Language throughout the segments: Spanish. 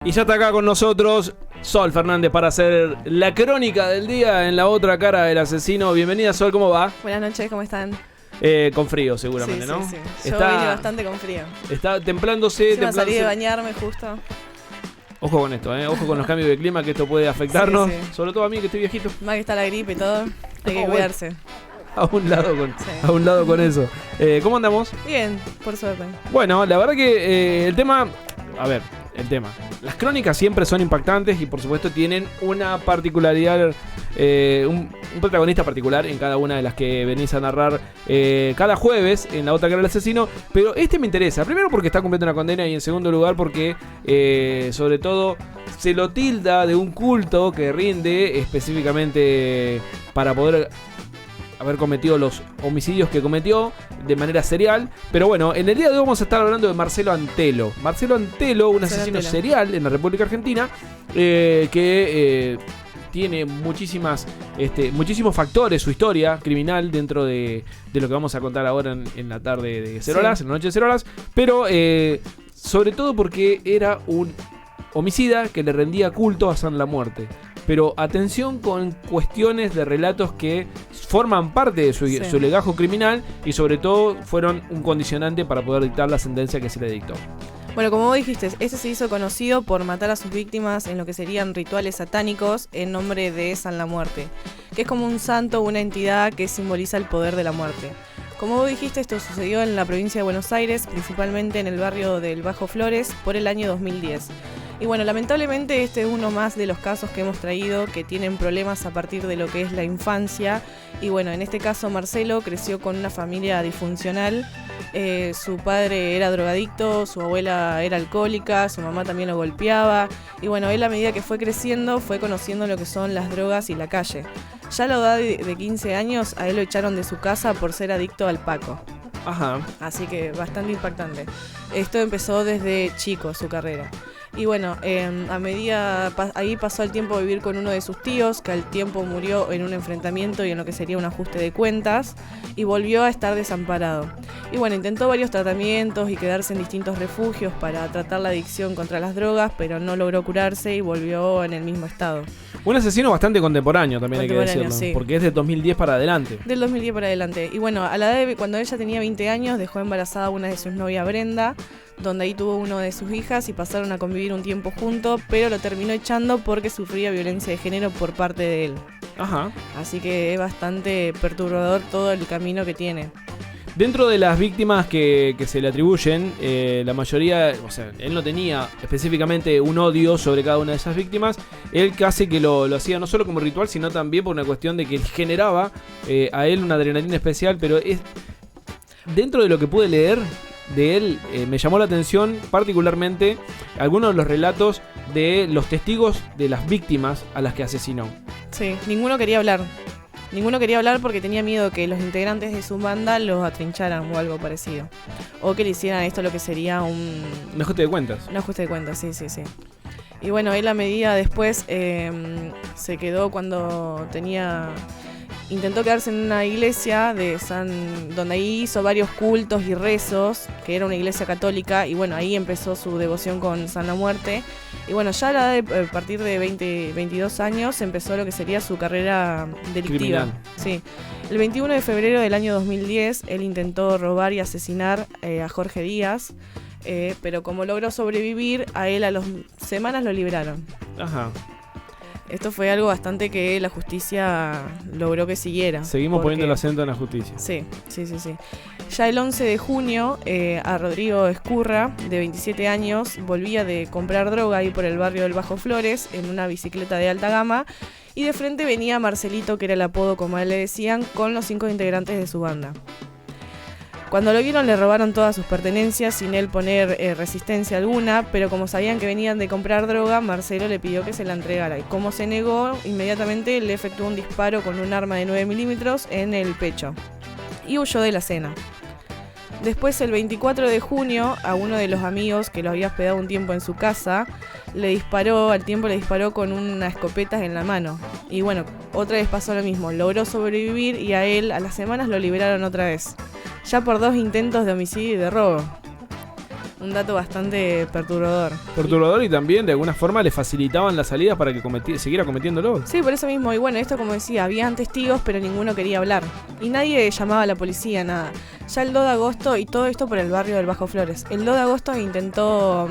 Y ya está acá con nosotros Sol Fernández para hacer la crónica del día en la otra cara del asesino. Bienvenida, Sol, ¿cómo va? Buenas noches, ¿cómo están? Con frío seguramente, sí, ¿no? Sí, sí. Yo vine bastante con frío. Está templándose. Salí de bañarme justo. Ojo con esto, ojo con los cambios de clima, que esto puede afectarnos. Sí. Sobre todo a mí, que estoy viejito. Más que está la gripe y todo, hay que cuidarse. A un lado con eso. ¿Cómo andamos? Bien, por suerte. Bueno, la verdad que el tema... Las crónicas siempre son impactantes y por supuesto tienen una particularidad, un protagonista particular en cada una de las que venís a narrar cada jueves en la otra cara del asesino. Pero este me interesa, primero porque está cumpliendo una condena y en segundo lugar porque sobre todo se lo tilda de un culto que rinde específicamente para poder haber cometido los homicidios que cometió de manera serial. Pero bueno, en el día de hoy vamos a estar hablando de Marcelo Antelo. Marcelo Antelo, un asesino serial en la República Argentina, que tiene muchísimos factores, su historia criminal dentro de lo que vamos a contar ahora en la tarde de 0 horas, en la noche de 0 horas. Pero sobre todo porque era un homicida que le rendía culto a San la Muerte. Pero atención con cuestiones de relatos que forman parte de su legajo criminal y sobre todo fueron un condicionante para poder dictar la sentencia que se le dictó. Bueno, como vos dijiste, este se hizo conocido por matar a sus víctimas en lo que serían rituales satánicos en nombre de San la Muerte, que es como un santo, una entidad que simboliza el poder de la muerte. Como vos dijiste, esto sucedió en la provincia de Buenos Aires, principalmente en el barrio del Bajo Flores, por el año 2010. Y bueno, lamentablemente este es uno más de los casos que hemos traído que tienen problemas a partir de lo que es la infancia. Y bueno, en este caso Marcelo creció con una familia disfuncional. Su padre era drogadicto, su abuela era alcohólica, su mamá también lo golpeaba. Y bueno, él a medida que fue creciendo fue conociendo lo que son las drogas y la calle. Ya a la edad de 15 años a él lo echaron de su casa por ser adicto al paco. Ajá. Así que bastante impactante. Esto empezó desde chico su carrera. Y bueno, a medida ahí pasó el tiempo a vivir con uno de sus tíos, que al tiempo murió en un enfrentamiento y en lo que sería un ajuste de cuentas, y volvió a estar desamparado. Y bueno, intentó varios tratamientos y quedarse en distintos refugios para tratar la adicción contra las drogas, pero no logró curarse y volvió en el mismo estado. Un asesino bastante contemporáneo, también hay que decirlo, sí. Porque es de 2010 para adelante. Del 2010 para adelante. Y bueno, a la edad de cuando ella tenía 20 años, dejó embarazada a una de sus novias, Brenda, donde ahí tuvo uno de sus hijas y pasaron a convivir un tiempo juntos, pero lo terminó echando porque sufría violencia de género por parte de él. Ajá. Así que es bastante perturbador todo el camino que tiene. Dentro de las víctimas que se le atribuyen, la mayoría, o sea, él no tenía específicamente un odio sobre cada una de esas víctimas. Él casi que lo hacía no solo como ritual, sino también por una cuestión de que generaba a él una adrenalina especial, pero es dentro de lo que pude leer de él, me llamó la atención particularmente algunos de los relatos de los testigos de las víctimas a las que asesinó. Sí, ninguno quería hablar porque tenía miedo que los integrantes de su banda los atrincharan o algo parecido. O que le hicieran esto lo que sería un ajuste de cuentas. Un ajuste de cuentas, sí. Y bueno, él a medida después se quedó cuando intentó quedarse en una iglesia donde ahí hizo varios cultos y rezos, que era una iglesia católica, y bueno, ahí empezó su devoción con San la Muerte. Y bueno, ya a partir de 22 años empezó lo que sería su carrera delictiva. Criminal. Sí. El 21 de febrero del año 2010, él intentó robar y asesinar a Jorge Díaz, pero como logró sobrevivir, a él a las semanas lo liberaron. Ajá. Esto fue algo bastante que la justicia logró que siguiera. Seguimos poniendo el acento en la justicia. Sí. Ya el 11 de junio, a Rodrigo Escurra, de 27 años, volvía de comprar droga ahí por el barrio del Bajo Flores, en una bicicleta de alta gama, y de frente venía Marcelito, que era el apodo como a él le decían, con los 5 integrantes de su banda. Cuando lo vieron le robaron todas sus pertenencias sin él poner resistencia alguna, pero como sabían que venían de comprar droga, Marcelo le pidió que se la entregara y como se negó, inmediatamente le efectuó un disparo con un arma de 9 milímetros en el pecho y huyó de la escena. Después, el 24 de junio, a uno de los amigos que lo había hospedado un tiempo en su casa, le disparó con una escopeta en la mano. Y bueno, otra vez pasó lo mismo, logró sobrevivir y a él a las semanas lo liberaron otra vez, ya por 2 intentos de homicidio y de robo. Un dato bastante perturbador. Perturbador, y también de alguna forma le facilitaban las salidas para que siguiera cometiéndolo. Sí, por eso mismo. Y bueno, esto como decía, habían testigos, pero ninguno quería hablar. Y nadie llamaba a la policía, nada. Ya el 2 de agosto, y todo esto por el barrio del Bajo Flores. El 2 de agosto intentó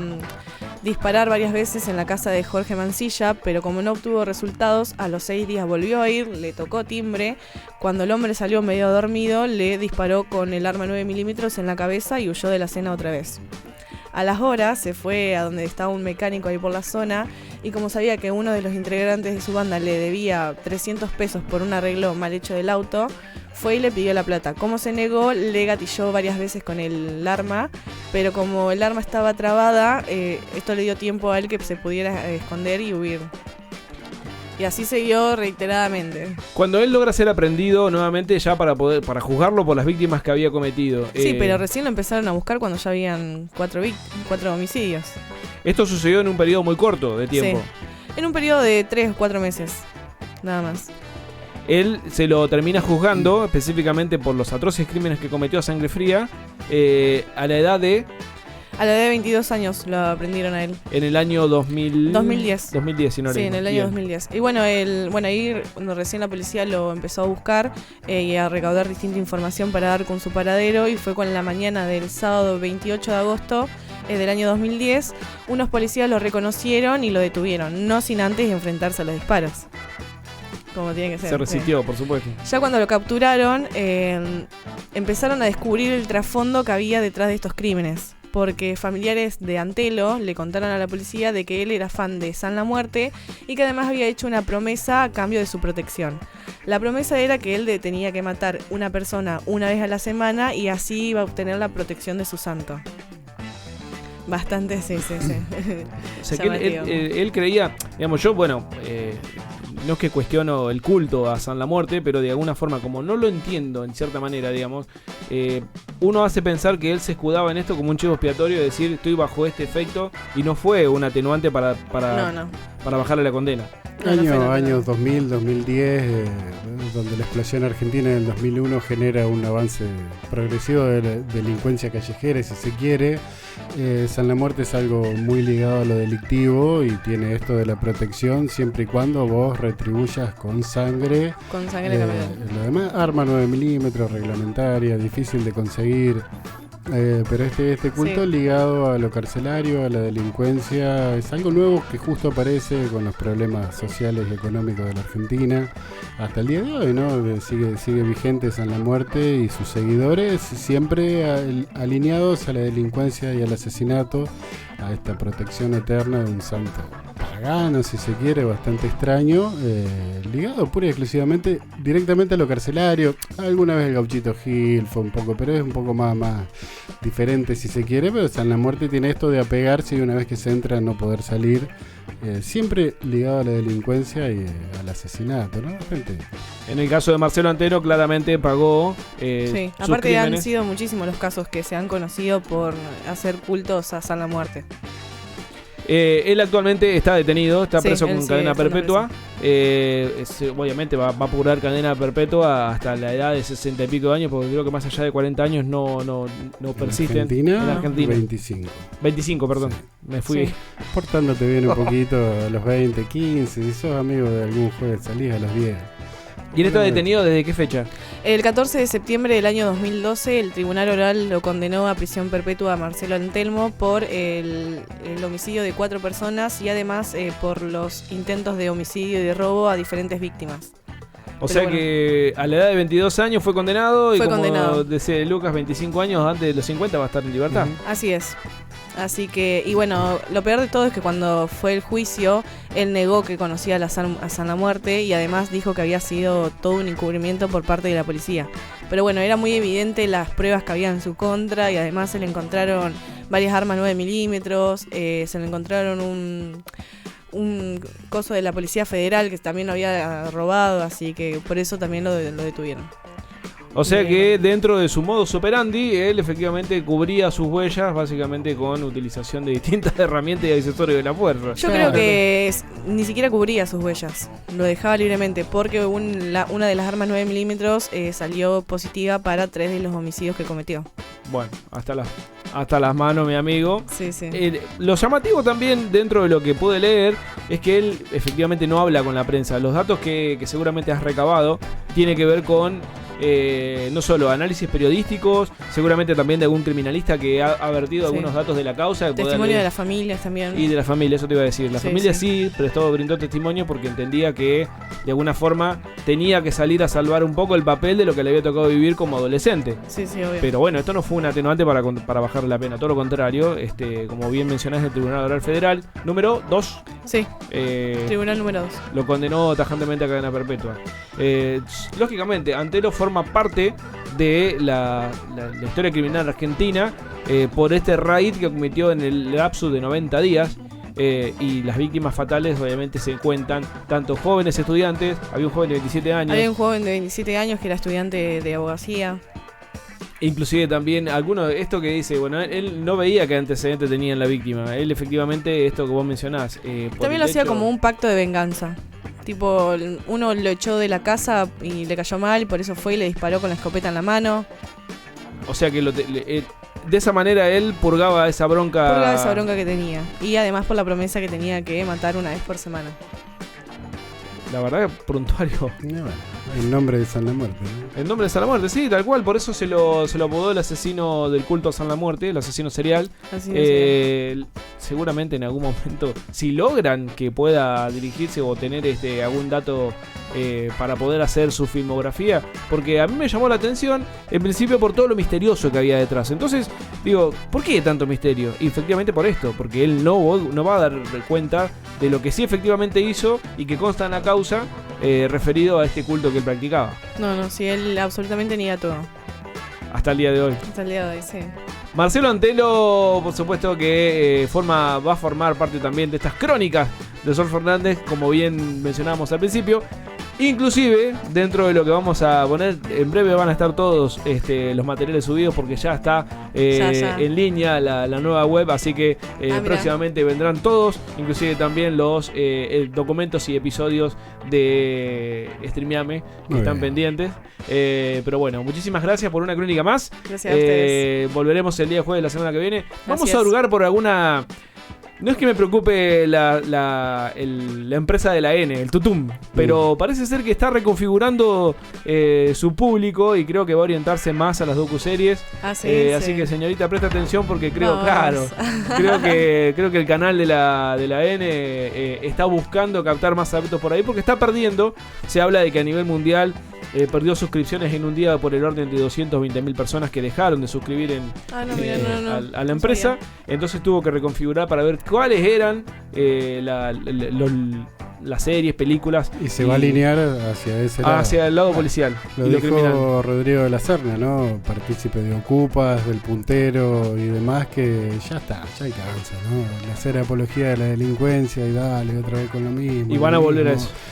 disparar varias veces en la casa de Jorge Mancilla, pero como no obtuvo resultados, a los 6 días volvió a ir, le tocó timbre. Cuando el hombre salió medio dormido, le disparó con el arma 9 milímetros en la cabeza y huyó de la escena otra vez. A las horas se fue a donde estaba un mecánico ahí por la zona, y como sabía que uno de los integrantes de su banda le debía 300 pesos por un arreglo mal hecho del auto, fue y le pidió la plata. Como se negó, le gatilló varias veces con el arma, pero como el arma estaba trabada, esto le dio tiempo a él que se pudiera esconder y huir. Y así siguió reiteradamente. Cuando él logra ser aprendido nuevamente ya para juzgarlo por las víctimas que había cometido. Sí, pero recién lo empezaron a buscar cuando ya habían 4 homicidios. Esto sucedió en un periodo muy corto de tiempo. Sí, en un periodo de 3 o 4 meses, nada más. Él se lo termina juzgando específicamente por los atroces crímenes que cometió a sangre fría a la edad de... A la edad de 22 años lo aprendieron a él. En el año 2010. 2010, si no Sí, en el año 2010. Y bueno, ahí cuando recién la policía lo empezó a buscar y a recaudar distinta información para dar con su paradero, y fue con la mañana del sábado 28 de agosto del año 2010, unos policías lo reconocieron y lo detuvieron, no sin antes enfrentarse a los disparos. Como tiene que ser. Se resistió, por supuesto. Ya cuando lo capturaron, empezaron a descubrir el trasfondo que había detrás de estos crímenes. Porque familiares de Antelo le contaron a la policía de que él era fan de San La Muerte y que además había hecho una promesa a cambio de su protección. La promesa era que él tenía que matar una persona una vez a la semana y así iba a obtener la protección de su santo. Bastante, sí. O sea, que él creía, digamos, yo, no es que cuestiono el culto a San La Muerte, pero de alguna forma, como no lo entiendo en cierta manera, digamos, uno hace pensar que él se escudaba en esto como un chivo expiatorio, de decir, estoy bajo este efecto, y no fue un atenuante para bajarle la condena. Años 2000, 2010, donde la explosión argentina en el 2001 genera un avance progresivo de la delincuencia callejera, si se quiere. San La Muerte es algo muy ligado a lo delictivo y tiene esto de la protección siempre y cuando vos retribuyas con sangre. Con sangre lo demás, arma 9 milímetros, reglamentaria, difícil de conseguir. Pero este culto ligado a lo carcelario, a la delincuencia, es algo nuevo que justo aparece con los problemas sociales y económicos de la Argentina hasta el día de hoy, ¿no? Sigue vigente San La Muerte y sus seguidores, siempre alineados a la delincuencia y al asesinato, a esta protección eterna de un santo pagano, si se quiere, bastante extraño, ligado pura y exclusivamente directamente a lo carcelario. Alguna vez el Gauchito Gil fue un poco, pero es un poco más diferente si se quiere, pero San La Muerte tiene esto de apegarse y una vez que se entra no poder salir, siempre ligado a la delincuencia y al asesinato, ¿no? En el caso de Marcelo Antero claramente pagó sí, sus aparte crímenes. Han sido muchísimos los casos que se han conocido por hacer cultos a San La Muerte. Él actualmente está detenido, está preso con cadena perpetua. Obviamente va a apurar cadena perpetua hasta la edad de 60 y pico de años, porque creo que más allá de 40 años no persisten. En Argentina 25, perdón. Sí. Me fui. Sí. Portándote bien un poquito a los 20, 15, si sos amigo de algún juez, salís a los 10. ¿Y él está detenido desde qué fecha? El 14 de septiembre del año 2012, el Tribunal Oral lo condenó a prisión perpetua a Marcelo Antelmo por el homicidio de 4 personas y además por los intentos de homicidio y de robo a diferentes víctimas. Que a la edad de 22 años fue condenado. Fue y como condenado. Dice Lucas, 25 años antes de los 50 va a estar en libertad. Así es. Así que, y bueno, lo peor de todo es que cuando fue el juicio, él negó que conocía a San La Muerte y además dijo que había sido todo un encubrimiento por parte de la policía. Pero bueno, era muy evidente las pruebas que había en su contra y además se le encontraron varias armas 9 milímetros, se le encontraron un coso de la Policía Federal que también lo había robado, así que por eso también lo detuvieron. O sea que dentro de su modus operandi, él efectivamente cubría sus huellas básicamente con utilización de distintas herramientas y accesorios de la fuerza. Yo creo que ni siquiera cubría sus huellas, lo dejaba libremente porque una de las armas 9 milímetros salió positiva para 3 de los homicidios que cometió. Bueno, hasta la hasta las manos, mi amigo. Sí, sí. Lo llamativo también, dentro de lo que pude leer, es que él efectivamente no habla con la prensa. Los datos que seguramente has recabado tiene que ver con no solo análisis periodísticos, seguramente también de algún criminalista que ha vertido algunos datos de la causa. Testimonio de las familias también. Y de la familia, eso te iba a decir. La familia sí brindó testimonio porque entendía que de alguna forma tenía que salir a salvar un poco el papel de lo que le había tocado vivir como adolescente. Sí, obvio. Pero bueno, esto no fue un atenuante para bajarle la pena, todo lo contrario. Como bien mencionás, el Tribunal Oral Federal número 2. Sí, Tribunal número 2. Lo condenó tajantemente a cadena perpetua. Lógicamente, Antelo forma parte de la historia criminal argentina por este raid que cometió en el lapso de 90 días. Y las víctimas fatales obviamente se cuentan tanto jóvenes estudiantes, había un joven de 27 años. Había un joven de 27 años que era estudiante de abogacía. Inclusive también esto que dice, bueno, él no veía qué antecedente tenía en la víctima. Él efectivamente, esto que vos mencionás. También lo hacía como un pacto de venganza. Tipo, uno lo echó de la casa y le cayó mal, por eso fue y le disparó con la escopeta en la mano. O sea que de esa manera él purgaba esa bronca. Purgaba esa bronca que tenía. Y además por la promesa que tenía que matar una vez por semana. La verdad, prontuario. El nombre de San la Muerte, ¿no? El nombre de San la Muerte, sí, tal cual. Por eso se lo apodó el asesino del culto a San la Muerte, el asesino serial. Seguramente en algún momento, si logran que pueda dirigirse o tener algún dato para poder hacer su filmografía, porque a mí me llamó la atención en principio por todo lo misterioso que había detrás. Entonces digo, ¿por qué tanto misterio? Y efectivamente por esto, porque él no va a dar cuenta de lo que sí efectivamente hizo y que consta en la causa referido a este culto que él practicaba. No, sí, él absolutamente niega todo. Hasta el día de hoy. Hasta el día de hoy, sí. Marcelo Antelo, por supuesto que va a formar parte también de estas crónicas de Sol Fernández, como bien mencionábamos al principio. Inclusive, dentro de lo que vamos a poner, en breve van a estar todos los materiales subidos porque ya está en línea la nueva web, así que próximamente vendrán todos, inclusive también los documentos y episodios de Streamiame que están pendientes. Pero bueno, muchísimas gracias por una crónica más. Gracias a ustedes. Volveremos el día jueves de la semana que viene. Vamos a hurgar por alguna... No es que me preocupe la empresa de la N, el Tutum, pero parece ser que está reconfigurando su público y creo que va a orientarse más a las docuseries. Sí. Así que, señorita, presta atención porque creo que el canal de la N está buscando captar más adeptos por ahí porque está perdiendo. Se habla de que a nivel mundial perdió suscripciones en un día por el orden de 220.000 personas que dejaron de suscribir a la empresa. Entonces tuvo que reconfigurar para ver cuáles eran las series, películas. Y se va a alinear hacia ese lado. Hacia el lado policial. Lo dijo criminal. Rodrigo de la Serna, ¿no? Partícipe de Ocupas, del Puntero y demás, que ya alcanza, ¿no? El hacer apología de la delincuencia y dale otra vez con lo mismo. Y van a volver a eso.